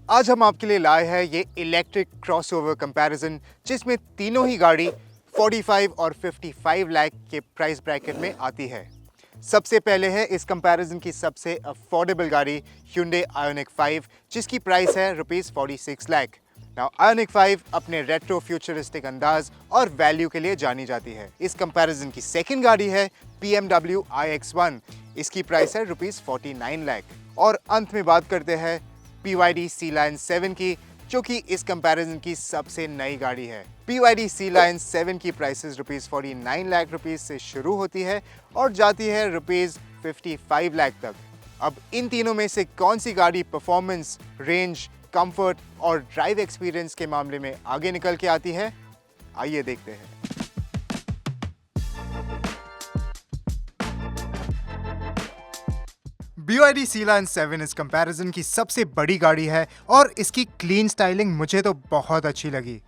आज हम आपके लिए लाए हैं ये इलेक्ट्रिक क्रॉसओवर कंपैरिजन, जिसमें तीनों ही गाड़ी 45 और 55 लाख के प्राइस ब्रैकेट में आती है। सबसे पहले है इस कंपैरिजन की सबसे अफोर्डेबल गाड़ी Hyundai Ioniq 5, जिसकी प्राइस है ₹46 लाख। नाउ Ioniq 5 अपने रेट्रो फ्यूचरिस्टिक अंदाज और वैल्यू के लिए जानी जाती है। इस कंपैरिजन की सेकंड गाड़ी है BMW iX1, इसकी प्राइस है ₹49 लाख। और अंत में बात करते हैं BYD Sea Lion 7 की, जो कि इस कंपैरिजन की सबसे नई गाड़ी है। BYD Sea Lion 7 की प्राइसेस ₹49 लाख से शुरू होती है और जाती है ₹55 लाख तक। अब इन तीनों में से कौन सी गाड़ी परफॉर्मेंस, रेंज, कंफर्ट और ड्राइव एक्सपीरियंस के मामले में आगे निकल के आती है, आइए देखते हैं। BYD Sea Lion 7 इस कंपैरिजन की सबसे बड़ी गाड़ी है और इसकी क्लीन स्टाइलिंग मुझे तो बहुत अच्छी लगी।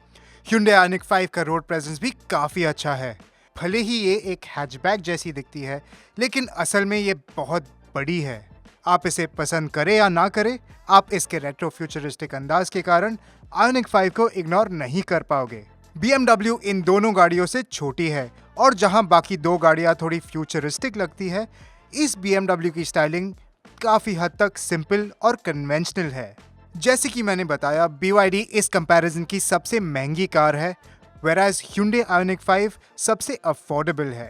Hyundai Ioniq 5 का रोड प्रेजेंस भी काफ़ी अच्छा है। भले ही ये एक हैचबैक जैसी दिखती है, लेकिन असल में ये बहुत बड़ी है। आप इसे पसंद करें या ना करें, आप इसके रेट्रो फ्यूचरिस्टिक अंदाज के कारण Ioniq 5 को इग्नोर नहीं कर पाओगे। BMW इन दोनों गाड़ियों से छोटी है और जहां बाकी दो गाड़ियां थोड़ी फ्यूचरिस्टिक लगती है, इस BMW की स्टाइलिंग काफी हद तक सिंपल और कन्वेंशनल है। जैसे कि मैंने बताया, BYD इस कंपैरिजन की सबसे महंगी कार है, whereas Hyundai Ioniq 5 सबसे अफोर्डेबल है।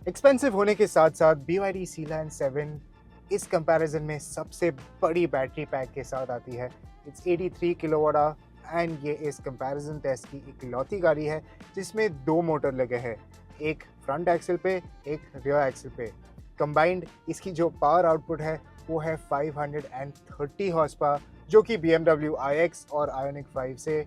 एक्सपेंसिव होने के साथ साथ BYD Sea Lion 7 इस कंपैरिजन में सबसे बड़ी बैटरी पैक के साथ आती है। इट्स 83 किलोवाट आवर एंड ये इस कंपैरिजन टेस्ट की इकलौती गाड़ी है जिसमें दो मोटर लगे हैं, एक फ्रंट एक्सल पे, एक रियर एक्सल पे। कंबाइंड इसकी जो पावर आउटपुट है वो है 530 हॉर्स पावर, जो कि BMW iX और Ioniq 5 से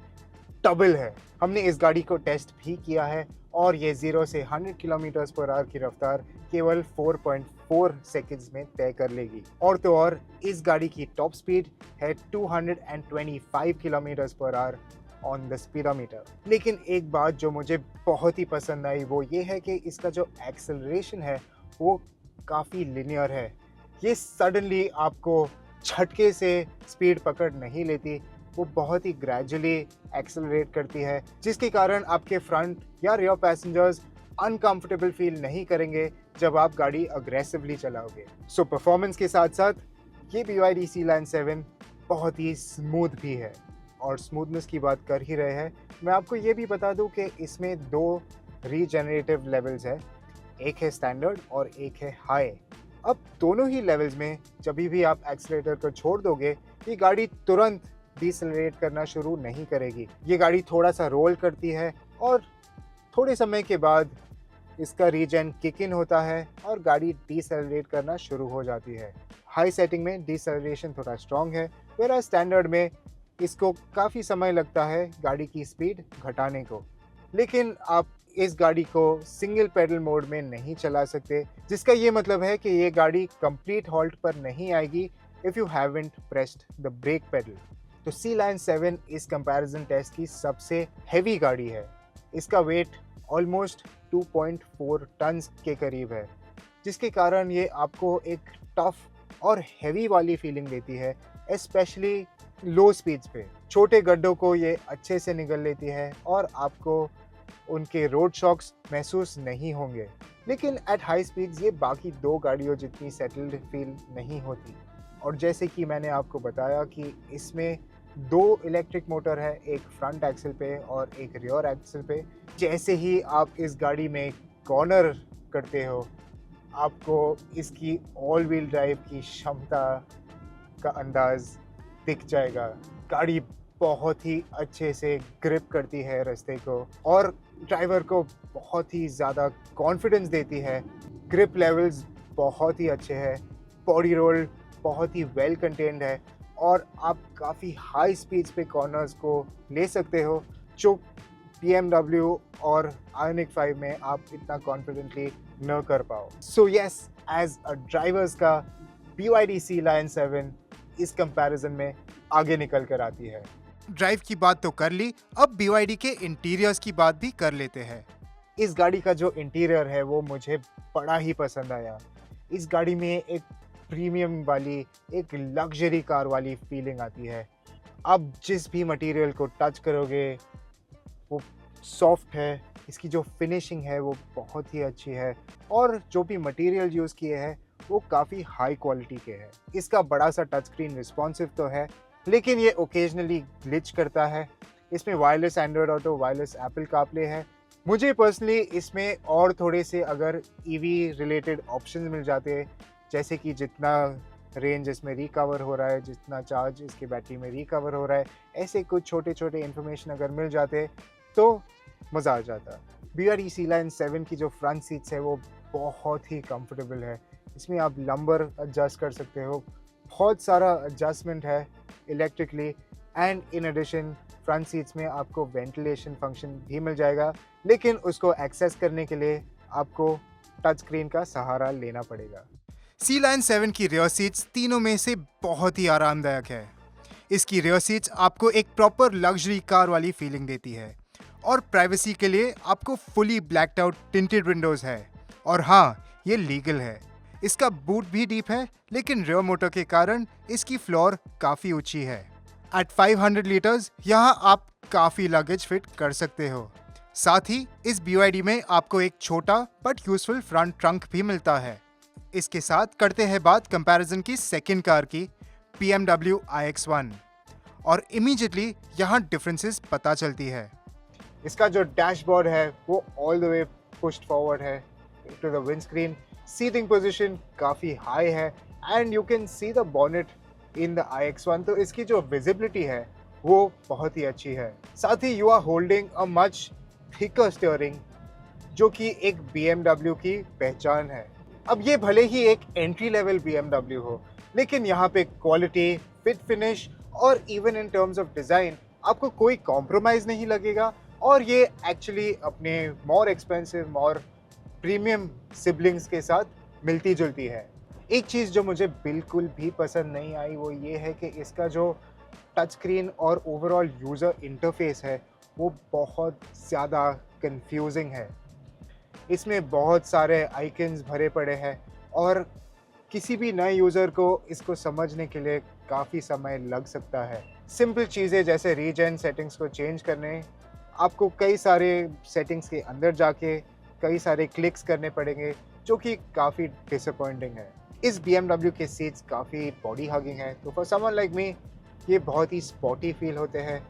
डबल है। हमने इस गाड़ी को टेस्ट भी किया है और ये 0 से 100 किलोमीटर पर आवर की रफ्तार केवल 4.4 सेकंड्स में तय कर लेगी। और तो और इस गाड़ी की टॉप स्पीड है 225 kilometre per hour on the speedometer. लेकिन एक बात जो मुझे बहुत ही पसंद आई वो ये है कि इसका जो एक्सेलरेशन है वो काफ़ी लिनियर है। ये सडनली आपको झटके से स्पीड पकड़ नहीं लेती, वो बहुत ही ग्रेजुअली एक्सेलरेट करती है, जिसके कारण आपके फ्रंट या रियर पैसेंजर्स अनकंफर्टेबल फील नहीं करेंगे जब आप गाड़ी अग्रेसिवली चलाओगे। सो परफॉर्मेंस के साथ साथ ये BYD Sea Lion 7 बहुत ही स्मूथ भी है। और स्मूथनेस की बात कर ही रहे हैं, मैं आपको ये भी बता दूं कि इसमें दो रीजनरेटिव लेवल्स है, एक है स्टैंडर्ड और एक है हाई। अब दोनों ही लेवल्स में जब भी आप एक्सीलरेटर को छोड़ दोगे, ये गाड़ी तुरंत डिसेलरेट करना शुरू नहीं करेगी। ये गाड़ी थोड़ा सा रोल करती है और थोड़े समय के बाद इसका रीजन किक इन होता है और गाड़ी डिसेलरेट करना शुरू हो जाती है। हाई सेटिंग में डिसेलरेशन थोड़ा स्ट्रॉन्ग है, वेरा स्टैंडर्ड में इसको काफ़ी समय लगता है गाड़ी की स्पीड घटाने को। लेकिन आप इस गाड़ी को सिंगल पेडल मोड में नहीं चला सकते, जिसका ये मतलब है कि ये गाड़ी कंप्लीट हॉल्ट पर नहीं आएगी if you haven't pressed the brake pedal. तो Sea Lion 7 इस कंपैरिजन टेस्ट की सबसे हैवी गाड़ी है। इसका वेट ऑलमोस्ट 2.4 टन्स के करीब है, जिसके कारण ये आपको एक टफ और हैवी वाली फीलिंग देती है, स्पेशली लो स्पीड्स पे। छोटे गड्ढों को ये अच्छे से निगल लेती है और आपको उनके रोड शॉक्स महसूस नहीं होंगे। लेकिन एट हाई स्पीड्स ये बाकी दो गाड़ियों जितनी सेटल्ड फील नहीं होती। और जैसे कि मैंने आपको बताया कि इसमें दो इलेक्ट्रिक मोटर है, एक फ्रंट एक्सल पे और एक रियर एक्सल पे। जैसे ही आप इस गाड़ी में कॉर्नर करते हो, आपको इसकी ऑल व्हील ड्राइव की क्षमता का अंदाज दिख जाएगा। गाड़ी बहुत ही अच्छे से ग्रिप करती है रास्ते को और ड्राइवर को बहुत ही ज़्यादा कॉन्फिडेंस देती है। ग्रिप लेवल्स बहुत ही अच्छे हैं, बॉडी रोल बहुत ही वेल कंटेन्ड है और आप काफ़ी हाई स्पीड्स पे कॉर्नर्स को ले सकते हो, जो BMW और Ioniq 5 में आप इतना कॉन्फिडेंटली न कर पाओ। So yes, as a drivers का BYD Sea Lion 7 इस कंपैरिजन में आगे निकल कर आती है। ड्राइव की बात तो कर ली, अब BYD के इंटीरियर्स की बात भी कर लेते हैं। इस गाड़ी का जो इंटीरियर है वो मुझे बड़ा ही पसंद आया। इस गाड़ी में एक प्रीमियम वाली, एक लग्जरी कार वाली फीलिंग आती है। आप जिस भी मटेरियल को टच करोगे वो सॉफ्ट है, इसकी जो फिनिशिंग है वो बहुत ही अच्छी है और जो भी मटेरियल यूज़ किए हैं वो काफ़ी हाई क्वालिटी के हैं। इसका बड़ा सा टच स्क्रीन रिस्पॉन्सिव तो है, लेकिन ये ओकेजनली ग्लिच करता है। इसमें wireless Android auto, wireless Apple CarPlay है। मुझे पर्सनली इसमें और थोड़े से अगर ईवी रिलेटेड ऑप्शंस मिल जाते, जैसे कि जितना रेंज इसमें रिकवर हो रहा है, जितना चार्ज इसकी बैटरी में रिकवर हो रहा है, ऐसे कुछ छोटे छोटे इन्फॉर्मेशन अगर मिल जाते तो मज़ा आ जाता। BYD C-Line 7 की जो फ्रंट सीट्स है वो बहुत ही कंफर्टेबल है। इसमें आप लंबर एडजस्ट कर सकते हो, बहुत सारा एडजस्टमेंट है electrically, and in addition front seats में आपको वेंटिलेशन फंक्शन भी मिल जाएगा, लेकिन उसको एक्सेस करने के लिए आपको टच स्क्रीन का सहारा लेना पड़ेगा। C-Line 7 की रियर सीट्स तीनों में से बहुत ही आरामदायक है। इसकी रियर सीट्स आपको एक प्रॉपर लग्जरी कार वाली फीलिंग देती है और प्राइवेसी के लिए आपको fully blacked out tinted Windows है। और हाँ, ये लीगल है। इसका बूट भी डीप है, लेकिन रियर मोटर के कारण इसकी फ्लोर काफ़ी ऊंची है। एट 500 लीटर्स यहाँ आप काफ़ी लगेज फिट कर सकते हो। साथ ही इस BYD में आपको एक छोटा बट यूजफुल फ्रंट ट्रंक भी मिलता है। इसके साथ करते हैं बात कंपैरिजन की सेकंड कार की, BMW iX1, और इमीडिएटली यहाँ डिफरेंसेस पता चलती है। इसका जो डैशबोर्ड है वो all the way pushed forward है to the windscreen. Seating position काफ़ी हाई है and you can see the bonnet in the iX1, तो इसकी जो विजिबिलिटी है वो बहुत ही अच्छी है। साथ ही you are holding a much thicker steering, जो कि एक BMW की पहचान है। अब ये भले ही एक एंट्री लेवल BMW हो, लेकिन यहाँ पे क्वालिटी, फिट फिनिश और even in terms of design आपको कोई कॉम्प्रोमाइज़ नहीं लगेगा, और ये एक्चुअली अपने मोर एक्सपेंसिव, मोर प्रीमियम सिबलिंग्स के साथ मिलती जुलती है। एक चीज़ जो मुझे बिल्कुल भी पसंद नहीं आई वो ये है कि इसका जो टच स्क्रीन और ओवरऑल यूज़र इंटरफेस है वो बहुत ज़्यादा कंफ्यूजिंग है। इसमें बहुत सारे आइकन्स भरे पड़े हैं और किसी भी नए यूज़र को इसको समझने के लिए काफ़ी समय लग सकता है। सिंपल चीज़ें जैसे रीजन सेटिंग्स को चेंज करने, आपको कई सारे सेटिंग्स के अंदर जाके कई सारे क्लिक्स करने पड़ेंगे, जो कि काफ़ी डिसअपॉइंटिंग है। इस BMW के सीट्स काफ़ी बॉडी हगिंग है, तो फॉर समवन लाइक मी ये बहुत ही स्पॉटी फील होते हैं।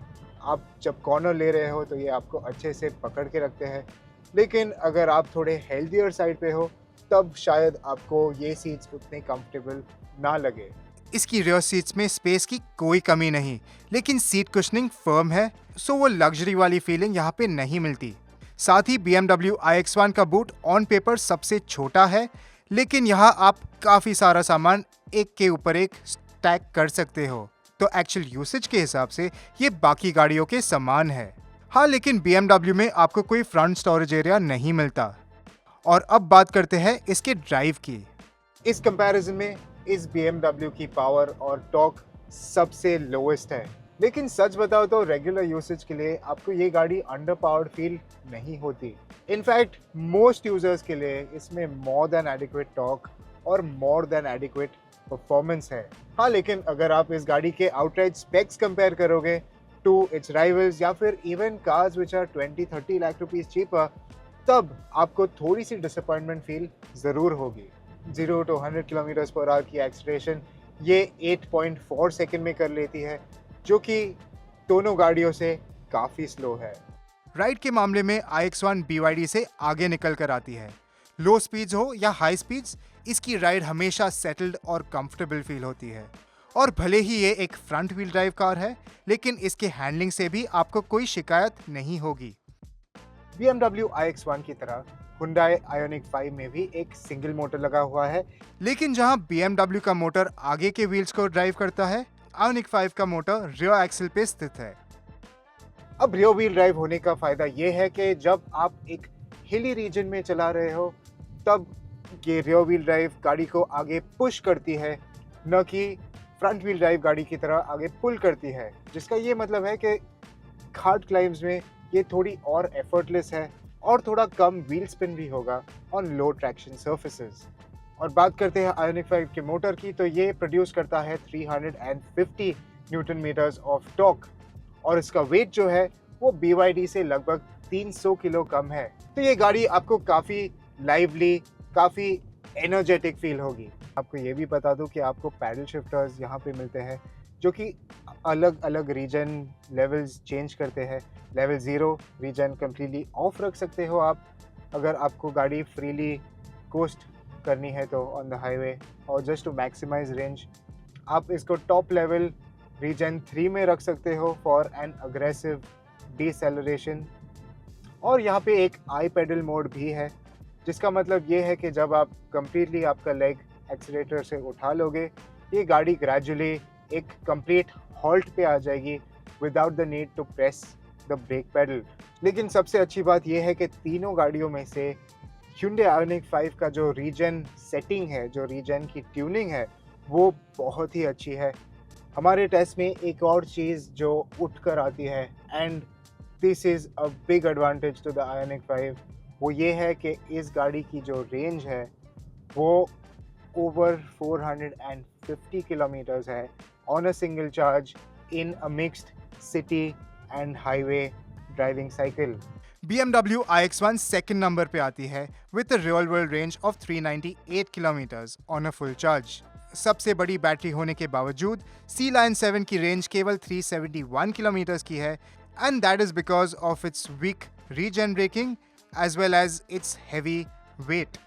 आप जब कॉर्नर ले रहे हो तो ये आपको अच्छे से पकड़ के रखते हैं, लेकिन अगर आप थोड़े हेल्दियर साइड पे हो तब शायद आपको ये सीट्स उतने कंफर्टेबल ना लगे। इसकी रियर सीट्स में स्पेस की कोई कमी नहीं, लेकिन सीट कुशनिंग फर्म है, सो वो लग्जरी वाली फीलिंग यहाँ पे नहीं मिलती। साथ ही BMW iX1 का बूट ऑन पेपर सबसे छोटा है, लेकिन यहाँ आप काफ़ी सारा सामान एक के ऊपर एक स्टैक कर सकते हो, तो एक्चुअल यूसेज के हिसाब से ये बाकी गाड़ियों के समान है। हाँ, लेकिन BMW में आपको कोई फ्रंट स्टोरेज एरिया नहीं मिलता। और अब बात करते हैं इसके ड्राइव की। इस कंपैरिजन में इस BMW की पावर और टॉर्क सबसे लोएस्ट है, लेकिन सच बताओ तो रेगुलर यूसेज के लिए आपको ये गाड़ी अंडर पावर्ड फील नहीं होती। इनफैक्ट मोस्ट यूजर्स के लिए इसमें मोर देन एडिक्वेट टॉर्क और मोर देन एडिक्वेट परफॉर्मेंस है। हाँ, लेकिन अगर आप इस गाड़ी के आउटराइट स्पेक्स कंपेयर करोगे टू इट्स राइवल्स या फिर even cars which are 20-30 lakh rupees cheaper, तब आपको थोड़ी सी डिसअपॉइंटमेंट फील ज़रूर होगी। 0 to 100 किलोमीटर पर आवर की एक्सीलरेशन ये 8.4 सेकंड में कर लेती है, जो कि दोनों गाड़ियों से काफ़ी स्लो है। राइड के मामले में iX1 BYD से आगे निकल कर आती है। लो स्पीड्स हो या हाई स्पीड्स, इसकी राइड हमेशा सेटल्ड और कंफर्टेबल फील होती है। और भले ही ये एक फ्रंट व्हील ड्राइव कार है, लेकिन इसके हैंडलिंग से भी आपको कोई शिकायत नहीं होगी। BMW iX1 की तरह Hyundai Ioniq 5 में भी एक सिंगल मोटर लगा हुआ है, लेकिन जहां BMW का मोटर आगे के व्हील्स को ड्राइव करता है, Ioniq 5 का मोटर रियर एक्सल पे स्थित है। अब रियर व्हील ड्राइव होने का फायदा ये है कि जब आप एक हिली रीजन में चला रहे हो तब ये रियर व्हील ड्राइव गाड़ी को आगे पुश करती है, न कि फ्रंट व्हील ड्राइव गाड़ी की तरह आगे पुल करती है, जिसका ये मतलब है कि घाट क्लाइम्स में ये थोड़ी और एफर्टलेस है और थोड़ा कम व्हील स्पिन भी होगा ऑन लो ट्रैक्शन सर्फेसेस। और बात करते हैं आयोनिक 5 के मोटर की, तो ये प्रोड्यूस करता है 350 न्यूटन मीटर्स ऑफ टॉर्क और इसका वेट जो है वो BYD से लगभग 300 किलो कम है। तो ये गाड़ी आपको काफ़ी लाइवली, काफ़ी एनर्जेटिक फील होगी। आपको ये भी बता दूं कि आपको पैडल शिफ्टर्स यहाँ पे मिलते हैं जो कि अलग अलग रीजन लेवल्स चेंज करते हैं। लेवल 0 रीजन कम्प्लीटली ऑफ रख सकते हो आप, अगर आपको गाड़ी फ्रीली कोस्ट करनी है तो ऑन द हाईवे, और जस्ट टू मैक्सिमाइज रेंज आप इसको टॉप लेवल रीजन 3 में रख सकते हो फॉर एन अग्रेसिव डिसेलरेशन। और यहाँ पे एक आई पेडल मोड भी है, जिसका मतलब ये है कि जब आप कंप्लीटली आपका लेग एक्सीलेटर से उठा लोगे, ये गाड़ी ग्रेजुअली एक कंप्लीट हॉल्ट पे आ जाएगी without the need to press the brake pedal. लेकिन सबसे अच्छी बात यह है कि तीनों गाड़ियों में से Hyundai Ioniq 5 का जो रीजन सेटिंग है, जो रीजन की ट्यूनिंग है, वो बहुत ही अच्छी है। हमारे टेस्ट में एक और चीज़ जो उठ कर आती है, and this is a big advantage to the Ioniq 5, वो ये है कि इस गाड़ी की जो रेंज है वो ओवर 450 किलोमीटर्स है on a single charge in a mixed city and highway driving cycle. BMW iX1 second number पे आती है with a real world range of 398 kilometres on a full charge. सबसे बड़ी बैटरी होने के बावजूद Sea Lion 7 की रेंज केवल 371 किलोमीटर्स की है, and that is because of its weak regen braking as well as its heavy weight.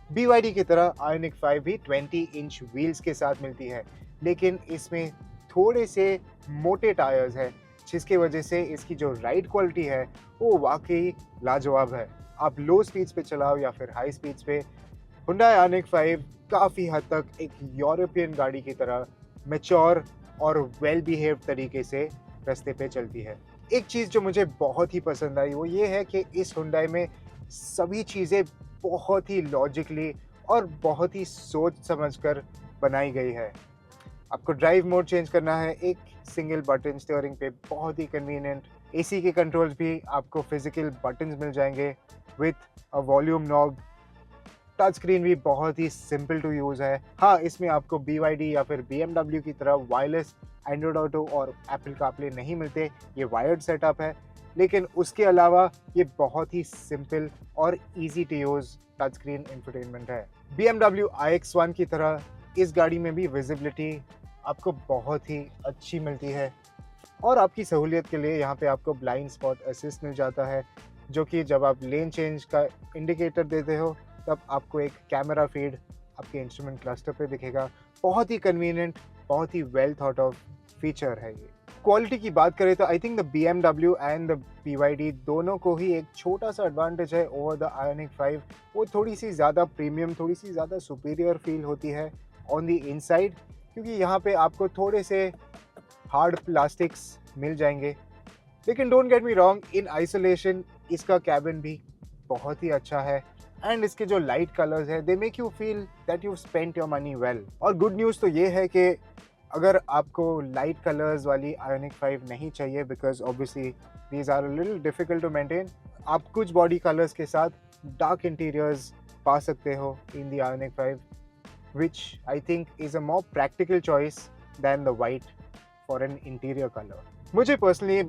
BYD की तरह Ioniq 5 भी 20 इंच व्हील्स के साथ मिलती है, लेकिन इसमें थोड़े से मोटे टायर्स हैं, जिसकी वजह से इसकी जो राइड क्वालिटी है वो वाकई लाजवाब है। आप लो स्पीड्स पे चलाओ या फिर हाई स्पीड्स पे, Hyundai Ioniq 5 काफ़ी हद तक एक यूरोपियन गाड़ी की तरह मैच्योर और वेल बिहेव्ड तरीके से रास्ते पे चलती है। एक चीज़ जो मुझे बहुत ही पसंद आई वो ये है कि इस Hyundai में सभी चीज़ें बहुत ही लॉजिकली और बहुत ही सोच समझकर बनाई गई है। आपको ड्राइव मोड चेंज करना है, एक सिंगल बटन स्टीयरिंग पे, बहुत ही कन्वीनियंट। एसी के कंट्रोल्स भी आपको फिजिकल बटन्स मिल जाएंगे with a volume knob. Touch screen भी बहुत ही सिंपल टू यूज़ है। हाँ, इसमें आपको BYD या फिर BMW की तरह वायरलेस एंड्रॉयड ऑटो और एप्पल कारप्ले नहीं मिलते, ये वायर्ड सेटअप है, लेकिन उसके अलावा ये बहुत ही सिंपल और easy to use touch screen infotainment है। BMW iX1 की तरह इस गाड़ी में भी विजिबिलिटी आपको बहुत ही अच्छी मिलती है, और आपकी सहूलियत के लिए यहाँ पे आपको ब्लाइंड स्पॉट असिस्ट मिल जाता है, जो कि जब आप लेन चेंज का इंडिकेटर देते हो तब आपको एक कैमरा फीड आपके इंस्ट्रूमेंट क्लस्टर पे दिखेगा। बहुत ही कन्वीनियंट, बहुत ही वेल थॉट ऑफ फीचर है ये। क्वालिटी की बात करें तो I think the BMW and the BYD दोनों को ही एक छोटा सा एडवांटेज है ओवर द Ioniq 5। वो थोड़ी सी ज़्यादा प्रीमियम, थोड़ी सी ज़्यादा सुपीरियर फील होती है ऑन द इनसाइड, क्योंकि यहाँ पे आपको थोड़े से हार्ड प्लास्टिक्स मिल जाएंगे। लेकिन don't get me wrong, in isolation इसका कैबिन भी बहुत ही अच्छा है, एंड इसके जो लाइट कलर्स है they make you feel that you spent your money well. और गुड न्यूज़ तो ये है कि अगर आपको लाइट कलर्स वाली Ioniq 5 नहीं चाहिए, because obviously these are a little difficult to maintain, आप कुछ बॉडी कलर्स के साथ डार्क इंटीरियर्स पा सकते हो in the Ioniq 5, which I think is a more practical choice than the white for an interior color. मुझे personally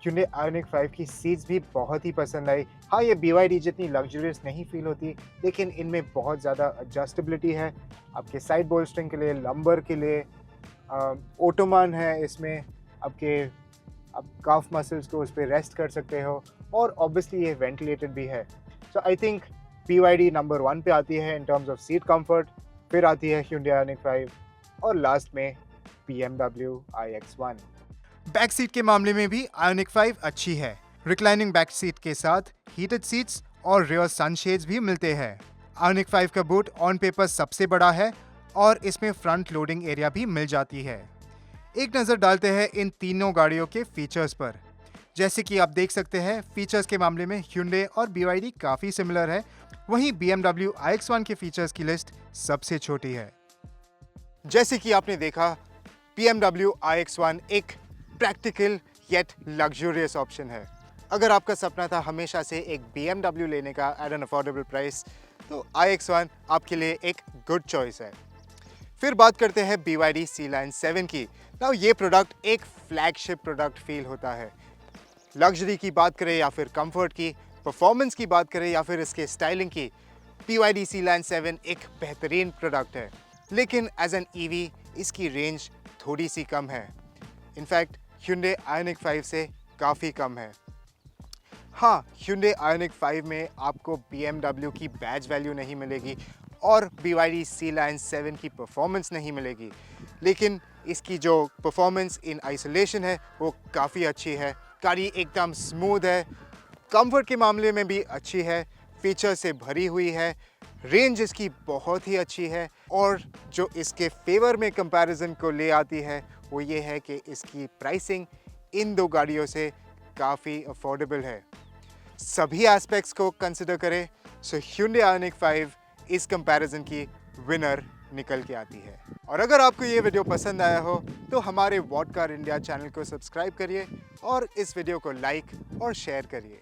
Hyundai Ioniq 5 की seats भी बहुत ही पसंद आई। हाँ, ये BYD जितनी लग्जरियस नहीं फील होती, लेकिन इनमें बहुत ज़्यादा एडजस्टेबिलिटी है आपके साइड बोल्स्टरिंग के लिए, लंबर के लिए, ओटोमन है इसमें, आप काफ मसल्स को उस पर रेस्ट कर सकते हो, और ऑब्वियसली ये वेंटिलेटेड भी है। सो आई थिंक BYD नंबर 1 पे आती है in terms of seat comfort, फिर आती है Hyundai Ioniq 5, और लास्ट में BMW iX1। बैक सीट के मामले में भी Ioniq 5 अच्छी है। रिक्लाइनिंग बैक सीट के साथ हीटेड सीट्स और रियर सनशेड्स भी मिलते हैं। Ioniq 5 का बूट ऑन पेपर सबसे बड़ा है और इसमें फ्रंट लोडिंग एरिया भी मिल जाती है। एक नज़र डालते हैं इन तीनों गाड़ियों के फीचर्स पर। जैसे कि आप देख सकते हैं, फीचर्स के मामले में Hyundai और BYD काफ़ी सिमिलर है, वहीं BMW iX1 के फीचर्स की लिस्ट सबसे छोटी है। जैसे कि आपने देखा, BMW iX1 एक प्रैक्टिकल येट लग्जूरियस ऑप्शन है। अगर आपका सपना था हमेशा से एक BMW लेने का एट एन अफोर्डेबल प्राइस, तो iX1 आपके लिए एक गुड चॉइस है। फिर बात करते हैं BYD C Line 7 की। नाउ ये प्रोडक्ट एक फ्लैगशिप प्रोडक्ट फील होता है। लग्जरी की बात करें या फिर कंफर्ट की, परफॉर्मेंस की बात करें या फिर इसके स्टाइलिंग की, BYD C Line 7 एक बेहतरीन प्रोडक्ट है। लेकिन एज एन EV इसकी रेंज थोड़ी सी कम है। इनफैक्ट Hyundai Ioniq 5 से काफ़ी कम है। हाँ, Hyundai Ioniq 5 में आपको BMW की बैज वैल्यू नहीं मिलेगी और BYD C Line 7 की परफॉर्मेंस नहीं मिलेगी, लेकिन इसकी जो परफॉर्मेंस इन आइसोलेशन है वो काफ़ी अच्छी है। गाड़ी एकदम स्मूथ है, कंफर्ट के मामले में भी अच्छी है, फीचर से भरी हुई है, रेंज इसकी बहुत ही अच्छी है और जो इसके फेवर में कंपैरिजन को ले आती है वो ये है कि इसकी प्राइसिंग इन दो गाड़ियों से काफ़ी अफोर्डेबल है। सभी एस्पेक्ट्स को कंसिडर करें सो Hyundai Ioniq 5 इस कंपैरिजन की विनर निकल के आती है। और अगर आपको ये वीडियो पसंद आया हो तो हमारे व्हाट कार इंडिया चैनल को सब्सक्राइब करिए और इस वीडियो को लाइक और शेयर करिए।